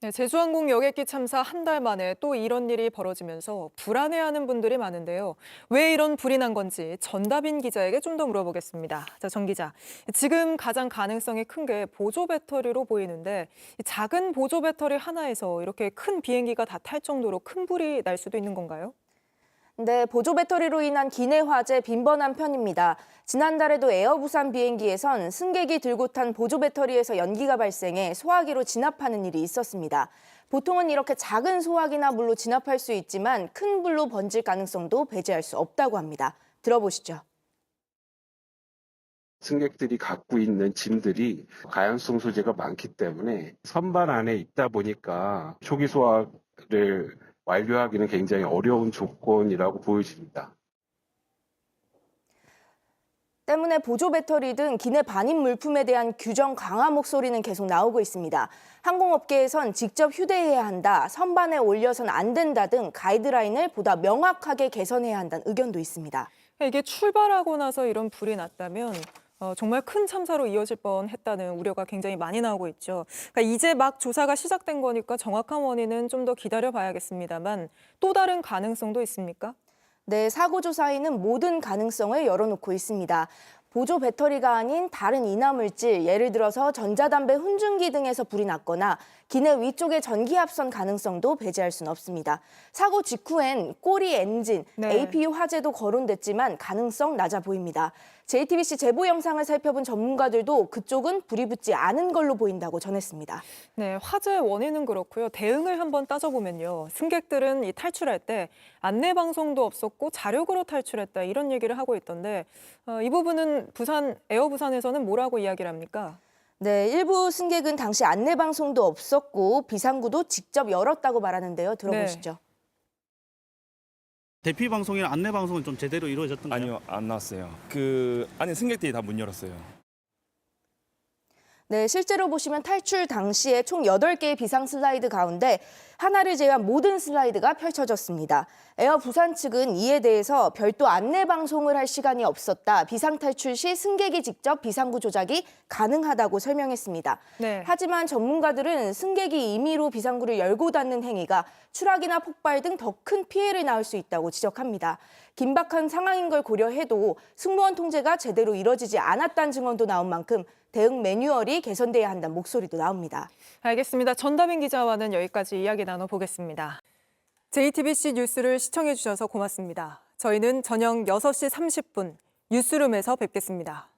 네, 제주항공 여객기 참사 한 달 만에 또 이런 일이 벌어지면서 불안해하는 분들이 많은데요. 왜 이런 불이 난 건지 전다빈 기자에게 좀 더 물어보겠습니다. 자, 정 기자. 지금 가장 가능성이 큰 게 보조 배터리로 보이는데 이 작은 보조 배터리 하나에서 이렇게 큰 비행기가 다 탈 정도로 큰 불이 날 수도 있는 건가요? 네, 보조 배터리로 인한 기내 화재 빈번한 편입니다. 지난달에도 에어부산 비행기에선 승객이 들고 탄 보조 배터리에서 연기가 발생해 소화기로 진압하는 일이 있었습니다. 보통은 이렇게 작은 소화기나 물로 진압할 수 있지만 큰 불로 번질 가능성도 배제할 수 없다고 합니다. 들어보시죠. 승객들이 갖고 있는 짐들이 가연성 소재가 많기 때문에 선반 안에 있다 보니까 초기 소화를 완료하기는 굉장히 어려운 조건이라고 보여집니다. 때문에 보조 배터리 등 기내 반입 물품에 대한 규정 강화 목소리는 계속 나오고 있습니다. 항공업계에선 직접 휴대해야 한다, 선반에 올려선 안 된다 등 가이드라인을 보다 명확하게 개선해야 한다는 의견도 있습니다. 이게 출발하고 나서 이런 불이 났다면 정말 큰 참사로 이어질 뻔했다는 우려가 굉장히 많이 나오고 있죠. 그러니까 이제 막 조사가 시작된 거니까 정확한 원인은 좀 더 기다려봐야겠습니다만 또 다른 가능성도 있습니까? 네, 사고 조사에는 모든 가능성을 열어놓고 있습니다. 보조 배터리가 아닌 다른 인화물질, 예를 들어서 전자담배 훈증기 등에서 불이 났거나 기내 위쪽에 전기합선 가능성도 배제할 수는 없습니다. 사고 직후엔 꼬리 엔진, 네. APU 화재도 거론됐지만 가능성 낮아 보입니다. JTBC 제보 영상을 살펴본 전문가들도 그쪽은 불이 붙지 않은 걸로 보인다고 전했습니다. 네, 화재 원인은 그렇고요. 대응을 한번 따져보면요. 승객들은 이 탈출할 때 안내 방송도 없었고 자력으로 탈출했다 이런 얘기를 하고 있던데 이 부분은 에어부산에서는 뭐라고 이야기를 합니까? 네, 일부 승객은 당시 안내 방송도 없었고 비상구도 직접 열었다고 말하는데요. 들어보시죠. 대피 방송이나 안내 방송은 좀 제대로 이루어졌던가요? 아니요, 안 나왔어요. 안에 승객들이 다 문 열었어요. 네, 실제로 보시면 탈출 당시에 총 8개의 비상 슬라이드 가운데 하나를 제외한 모든 슬라이드가 펼쳐졌습니다. 에어 부산 측은 이에 대해서 별도 안내 방송을 할 시간이 없었다. 비상 탈출 시 승객이 직접 비상구 조작이 가능하다고 설명했습니다. 네. 하지만 전문가들은 승객이 임의로 비상구를 열고 닫는 행위가 추락이나 폭발 등 더 큰 피해를 낳을 수 있다고 지적합니다. 긴박한 상황인 걸 고려해도 승무원 통제가 제대로 이뤄지지 않았다는 증언도 나온 만큼 대응 매뉴얼이 개선돼야 한다는 목소리도 나옵니다. 알겠습니다. 전다빈 기자와는 여기까지 이야기 나눠보겠습니다. JTBC 뉴스를 시청해주셔서 고맙습니다. 저희는 저녁 6시 30분 뉴스룸에서 뵙겠습니다.